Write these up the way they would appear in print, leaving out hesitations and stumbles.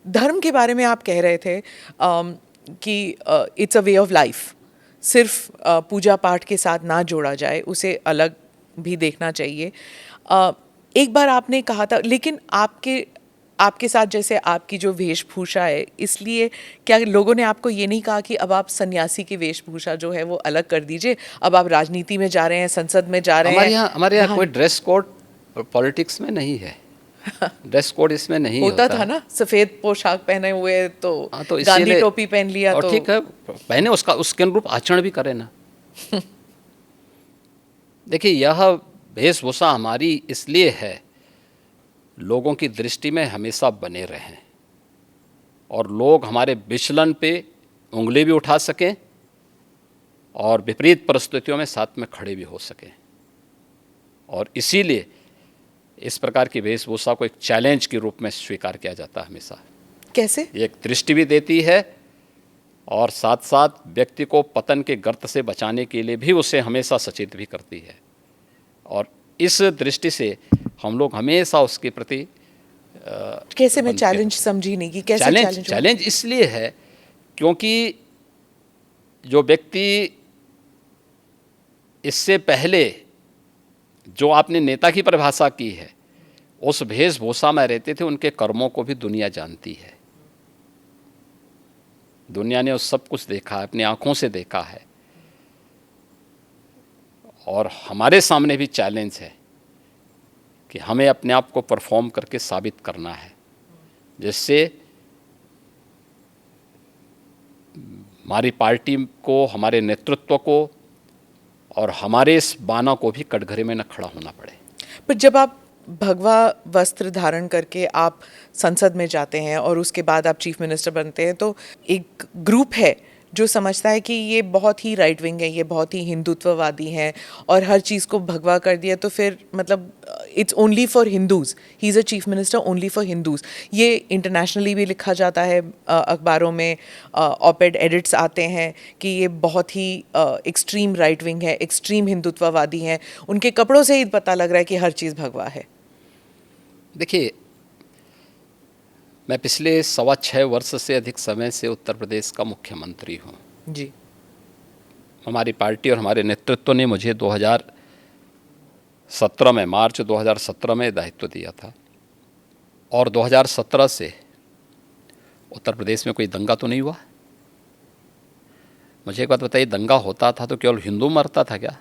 धर्म के बारे में आप कह रहे थे कि it's a way of life, सिर्फ पूजा पाठ के साथ ना जोड़ा जाए, उसे अलग भी देखना चाहिए। एक बार आपने कहा था, लेकिन आपके साथ जैसे आपकी जो वेशभूषा है, इसलिए क्या लोगों ने आपको ये नहीं कहा कि अब आप सन्यासी की वेशभूषा जो है वो अलग कर दीजिए, अब आप राजनीति में जा रहे हैं, संसद में जा रहे हैं? हमारे यहाँ कोई ड्रेस कोड पॉलिटिक्स में नहीं है। ड्रेस कोड इसमें नहीं होता था ना, सफेद पोशाक पहने हुए तो, हाँ, तो गांधी टोपी पहन लिया और तो ठीक है, पहने, उसके अनुरूप आचरण भी करे ना। देखिए, यह वेशभूषा हमारी इसलिए है, लोगों की दृष्टि में हमेशा बने रहें और लोग हमारे विचलन पे उंगली भी उठा सकें और विपरीत परिस्थितियों में साथ में खड़े भी हो सकें। और इसीलिए इस प्रकार की वेशभूषा को एक चैलेंज के रूप में स्वीकार किया जाता है हमेशा। कैसे? ये एक दृष्टि भी देती है और साथ साथ व्यक्ति को पतन के गर्त से बचाने के लिए भी उसे हमेशा सचेत भी करती है। और इस दृष्टि से हम लोग हमेशा उसके प्रति कैसे? मैं चैलेंज समझी नहीं कि कैसे चैलेंज इसलिए है क्योंकि जो व्यक्ति इससे पहले जो आपने नेता की परिभाषा की है, उस वेशभूषा में रहते थे, उनके कर्मों को भी दुनिया जानती है। दुनिया ने उस सब कुछ देखा है, अपनी आंखों से देखा है। और हमारे सामने भी चैलेंज है कि हमें अपने आप को परफॉर्म करके साबित करना है, जिससे हमारी पार्टी को, हमारे नेतृत्व को और हमारे इस बाना को भी कटघरे में न खड़ा होना पड़े। पर जब आप भगवा वस्त्र धारण करके आप संसद में जाते हैं और उसके बाद आप चीफ मिनिस्टर बनते हैं, तो एक ग्रुप है जो समझता है कि ये बहुत ही राइट विंग है, ये बहुत ही हिंदुत्ववादी हैं और हर चीज़ को भगवा कर दिया, तो फिर मतलब it's only for Hindus, he is a chief minister only for Hindus. ये इंटरनेशनली भी लिखा जाता है, अखबारों में ऑपेड एडिट्स आते हैं कि ये बहुत ही एक्सट्रीम राइट विंग है, एक्सट्रीम हिंदुत्ववादी हैं। उनके कपड़ों से ही पता लग रहा है कि हर चीज़ भगवा है। देखिए, मैं पिछले 6.25 वर्ष से अधिक समय से उत्तर प्रदेश का मुख्यमंत्री हूँ जी। हमारी पार्टी और हमारे नेतृत्व ने मुझे 2017 में, मार्च 2017 में दायित्व दिया था और 2017 से उत्तर प्रदेश में कोई दंगा तो नहीं हुआ। मुझे एक बात बताइए, दंगा होता था तो केवल हिंदू मरता था क्या?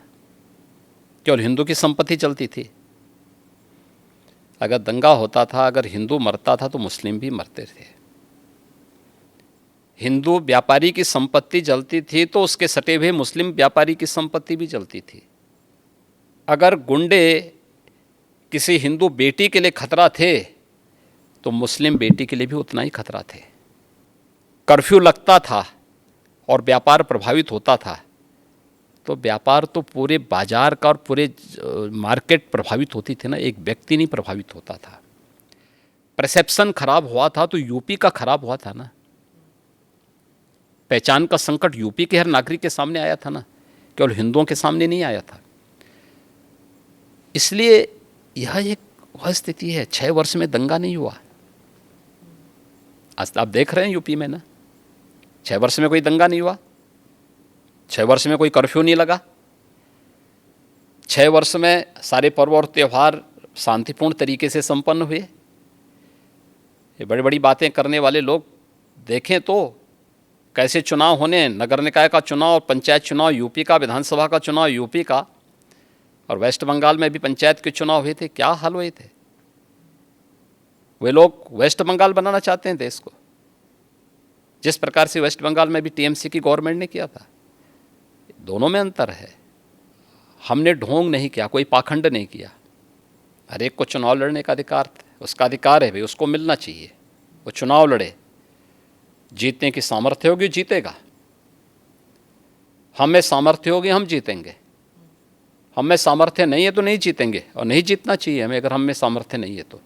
केवल हिंदू की संपत्ति चलती थी? अगर दंगा होता था, अगर हिंदू मरता था तो मुस्लिम भी मरते थे। हिंदू व्यापारी की संपत्ति जलती थी तो उसके सटे हुए मुस्लिम व्यापारी की संपत्ति भी जलती थी। अगर गुंडे किसी हिंदू बेटी के लिए खतरा थे तो मुस्लिम बेटी के लिए भी उतना ही खतरा थे। कर्फ्यू लगता था और व्यापार प्रभावित होता था तो व्यापार तो पूरे बाजार का और पूरे मार्केट प्रभावित होती थी ना, एक व्यक्ति नहीं प्रभावित होता था। परसेप्शन खराब हुआ था तो यूपी का खराब हुआ था ना। पहचान का संकट यूपी के हर नागरिक के सामने आया था ना, केवल हिंदुओं के सामने नहीं आया था। इसलिए यह एक वह स्थिति है। 6 वर्ष में दंगा नहीं हुआ। आज आप देख रहे हैं यूपी में ना, 6 वर्ष में कोई दंगा नहीं हुआ, 6 वर्ष में कोई कर्फ्यू नहीं लगा, 6 वर्ष में सारे पर्व और त्यौहार शांतिपूर्ण तरीके से संपन्न हुए। ये बड़ी बड़ी बातें करने वाले लोग देखें तो कैसे चुनाव होने, नगर निकाय का चुनाव और पंचायत चुनाव यूपी का, विधानसभा का चुनाव यूपी का, और वेस्ट बंगाल में भी पंचायत के चुनाव हुए थे, क्या हाल हुए थे। वे लोग वेस्ट बंगाल बनाना चाहते हैं देश को, जिस प्रकार से वेस्ट बंगाल में भी टीएमसी की गवर्नमेंट ने किया था। दोनों में अंतर है। हमने ढोंग नहीं किया, कोई पाखंड नहीं किया। हर एक को चुनाव लड़ने का अधिकार, उसका अधिकार है भाई, उसको मिलना चाहिए। वो चुनाव लड़े, जीतने की सामर्थ्य होगी जीतेगा, हम में सामर्थ्य होगी हम जीतेंगे, हम में सामर्थ्य नहीं है तो नहीं जीतेंगे, और नहीं जीतना चाहिए हमें अगर हम में सामर्थ्य नहीं है तो।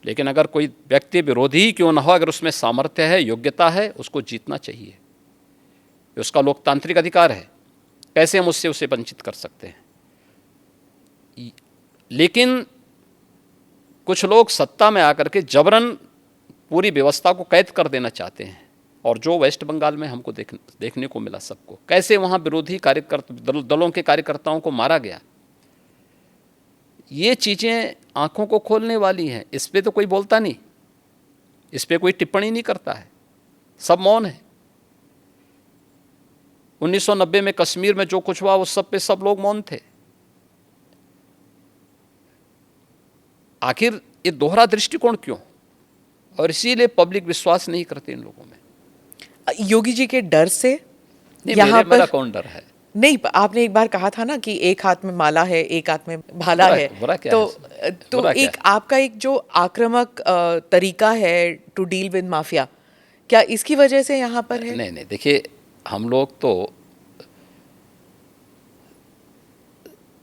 लेकिन अगर कोई व्यक्ति विरोधी ही क्यों ना हो, अगर उसमें सामर्थ्य है, योग्यता है, उसको जीतना चाहिए। उसका लोकतांत्रिक अधिकार है, कैसे हम उससे उसे वंचित कर सकते हैं। लेकिन कुछ लोग सत्ता में आकर के जबरन पूरी व्यवस्था को कैद कर देना चाहते हैं। और जो वेस्ट बंगाल में हमको देखने को मिला सबको, कैसे वहाँ विरोधी कार्यकर्ता दलों के कार्यकर्ताओं को मारा गया, ये चीज़ें आंखों को खोलने वाली हैं। इस पे तो कोई बोलता नहीं, इस पे कोई टिप्पणी नहीं करता है, सब मौन है। 1990 में कश्मीर में जो कुछ हुआ उस सब पे सब लोग मौन थे। आखिर ये दोहरा दृष्टिकोण क्यों? और इसीलिए पब्लिक विश्वास नहीं करते इन लोगों में। योगी जी के डर से नहीं, यहाँ मेरा पर कौन डर है? नहीं, आपने एक बार कहा था ना कि एक हाथ में माला है, एक हाथ में भाला है। बुरा क्या तो है? तो बुरा क्या एक आपका एक जो आक्रामक तरीका है टू डील विद माफिया, क्या इसकी वजह से यहाँ पर है? नहीं, देखिए, हम लोग तो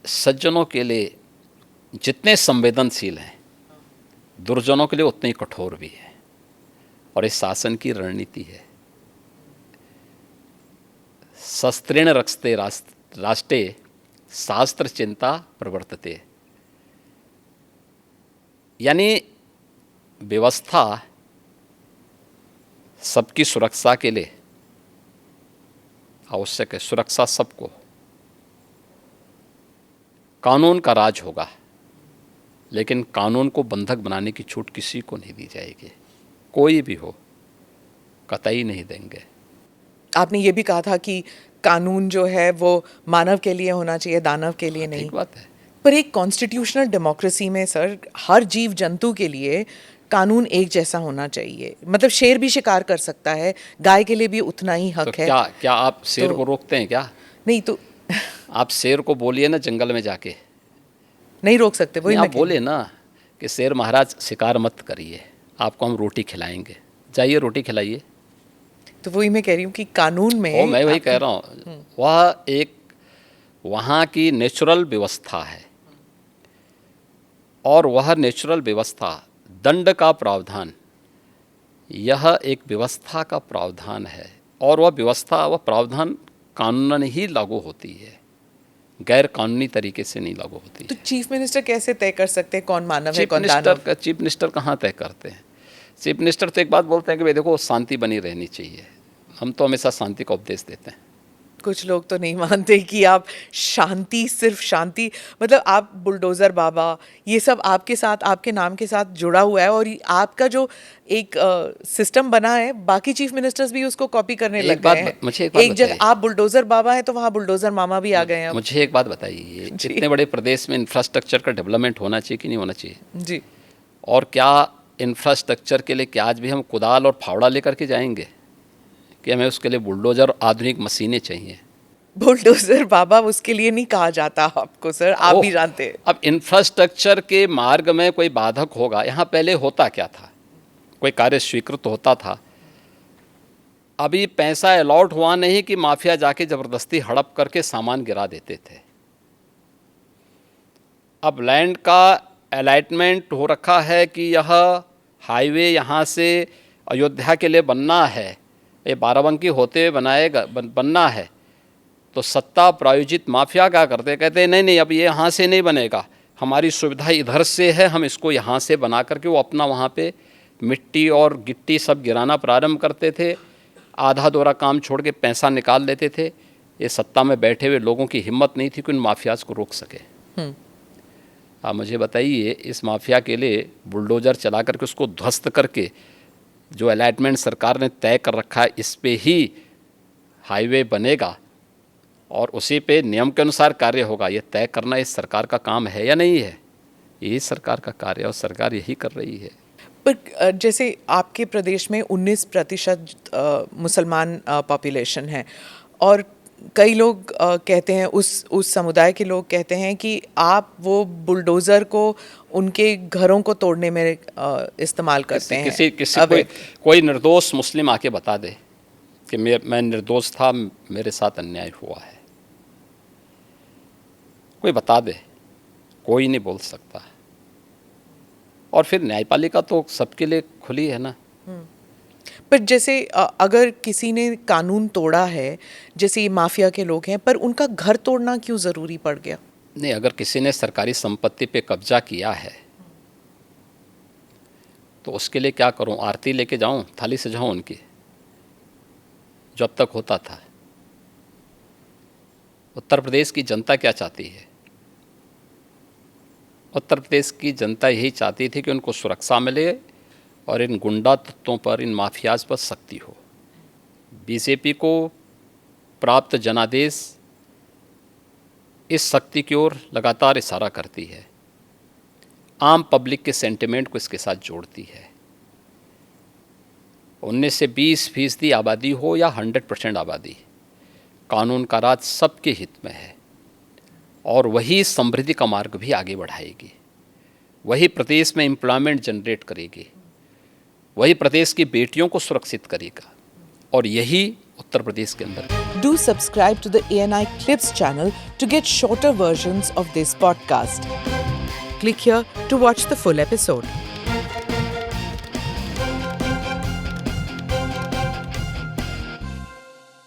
सज्जनों के लिए जितने संवेदनशील हैं, दुर्जनों के लिए उतने ही कठोर भी हैं। और इस शासन की रणनीति है, शस्त्रेण रक्षते राष्ट्रे शास्त्र चिंता प्रवर्तते, यानी व्यवस्था सबकी सुरक्षा के लिए आवश्यक है। सुरक्षा सबको, कानून का राज होगा, लेकिन कानून को बंधक बनाने की छूट किसी को नहीं दी जाएगी। कोई भी हो, कतई नहीं देंगे। आपने ये भी कहा था कि कानून जो है वो मानव के लिए होना चाहिए, दानव के लिए नहीं। ठीक बात है। पर एक कॉन्स्टिट्यूशनल डेमोक्रेसी में सर, हर जीव जंतु के लिए कानून एक जैसा होना चाहिए। मतलब शेर भी शिकार कर सकता है, गाय के लिए भी उतना ही हक तो है। क्या आप शेर को रोकते हैं क्या? नहीं तो आप शेर को बोलिए ना जंगल में जाके, नहीं रोक सकते। वही नहीं, मैं आप बोले ना कि शेर महाराज शिकार मत करिए, आपको हम रोटी खिलाएंगे, जाइए रोटी खिलाइए। तो वही मैं कह रही हूँ कि कानून में मैं वही कह रहा हूँ, वह एक वहाँ की नेचुरल व्यवस्था है, और वह नेचुरल व्यवस्था, दंड का प्रावधान, यह एक व्यवस्था का प्रावधान है। और वह व्यवस्था, वह प्रावधान कानूनन ही लागू होती है, गैर कानूनी तरीके से नहीं लागू होती। तो चीफ मिनिस्टर कैसे तय कर सकते हैं कौन मानव है, चीफ कौन दानव? मिनिस्टर कहाँ तय करते हैं? चीफ मिनिस्टर तो एक बात बोलते हैं कि भाई देखो, शांति बनी रहनी चाहिए। हम तो हमेशा शांति का उपदेश देते हैं। कुछ लोग तो नहीं मानते कि आप शांति, सिर्फ शांति, मतलब आप बुलडोज़र बाबा, ये सब आपके साथ, आपके नाम के साथ जुड़ा हुआ है। और आपका जो एक सिस्टम बना है, बाकी चीफ मिनिस्टर्स भी उसको कॉपी करने लग गए हैं। मुझे एक बात एक जगह आप बुलडोज़र बाबा है तो वहाँ बुलडोज़र मामा भी आ गए हैं। मुझे एक बात बताइए, इतने बड़े प्रदेश में इंफ्रास्ट्रक्चर का डेवलपमेंट होना चाहिए कि नहीं होना चाहिए? जी। और क्या इंफ्रास्ट्रक्चर के लिए क्या आज भी हम कुदाल और फावड़ा लेकर के जाएंगे कि हमें उसके लिए बुलडोजर और आधुनिक मशीनें चाहिए? बुलडोजर बाबा उसके लिए नहीं कहा जाता आपको सर, आप भी जानते हैं। अब इंफ्रास्ट्रक्चर के मार्ग में कोई बाधक होगा। यहाँ पहले होता क्या था, कोई कार्य स्वीकृत होता था, अभी पैसा अलॉट हुआ नहीं कि माफिया जाके ज़बरदस्ती हड़प करके सामान गिरा देते थे। अब लैंड का अलॉटमेंट हो रखा है कि यह हाईवे यहाँ से अयोध्या के लिए बनना है, ये बाराबंकी होते हुए बनना है, तो सत्ता प्रायोजित माफिया क्या करते, कहते नहीं नहीं, अब ये यहाँ से नहीं बनेगा, हमारी सुविधा इधर से है, हम इसको यहाँ से बना करके वो अपना वहाँ पे मिट्टी और गिट्टी सब गिराना प्रारंभ करते थे। आधा दोरा काम छोड़ के पैसा निकाल लेते थे। ये सत्ता में बैठे हुए लोगों की हिम्मत नहीं थी कि उन माफियाज को रोक सके। आप मुझे बताइए, इस माफिया के लिए बुलडोजर चला करके उसको ध्वस्त करके जो अलॉटमेंट सरकार ने तय कर रखा है, इस पे ही हाईवे बनेगा और उसी पे नियम के अनुसार कार्य होगा, ये तय करना इस सरकार का काम है या नहीं है? यही सरकार का कार्य है और सरकार यही कर रही है। पर जैसे आपके प्रदेश में 19% मुसलमान पॉपुलेशन है, और कई लोग कहते हैं, उस समुदाय के लोग कहते हैं कि आप वो बुलडोज़र को उनके घरों को तोड़ने में इस्तेमाल करते हैं। किसी कोई निर्दोष मुस्लिम आके बता दे कि मैं निर्दोष था, मेरे साथ अन्याय हुआ है, कोई बता दे, कोई नहीं बोल सकता। और फिर न्यायपालिका तो सबके लिए खुली है ना। पर जैसे अगर किसी ने कानून तोड़ा है, जैसे ये माफिया के लोग हैं, पर उनका घर तोड़ना क्यों ज़रूरी पड़ गया? नहीं, अगर किसी ने सरकारी संपत्ति पे कब्जा किया है तो उसके लिए क्या करूं, आरती लेके जाऊं, थाली सजाऊं उनकी, जो अब तक होता था। उत्तर प्रदेश की जनता क्या चाहती है? उत्तर प्रदेश की जनता यही चाहती थी कि उनको सुरक्षा मिले और इन गुंडा तत्वों पर, इन माफियाज पर सख्ती हो। बीजेपी को प्राप्त जनादेश इस शक्ति की ओर लगातार इशारा करती है, आम पब्लिक के सेंटिमेंट को इसके साथ जोड़ती है। 19 से 20% आबादी हो या 100% आबादी, कानून का राज सबके हित में है और वही समृद्धि का मार्ग भी आगे बढ़ाएगी, वही प्रदेश में एम्प्लॉयमेंट जनरेट करेगी, वही प्रदेश की बेटियों को सुरक्षित करेगा, और यही उत्तर प्रदेश के अंदर। Do subscribe to the ANI Clips channel to get shorter versions of this podcast. Click here to watch the full episode.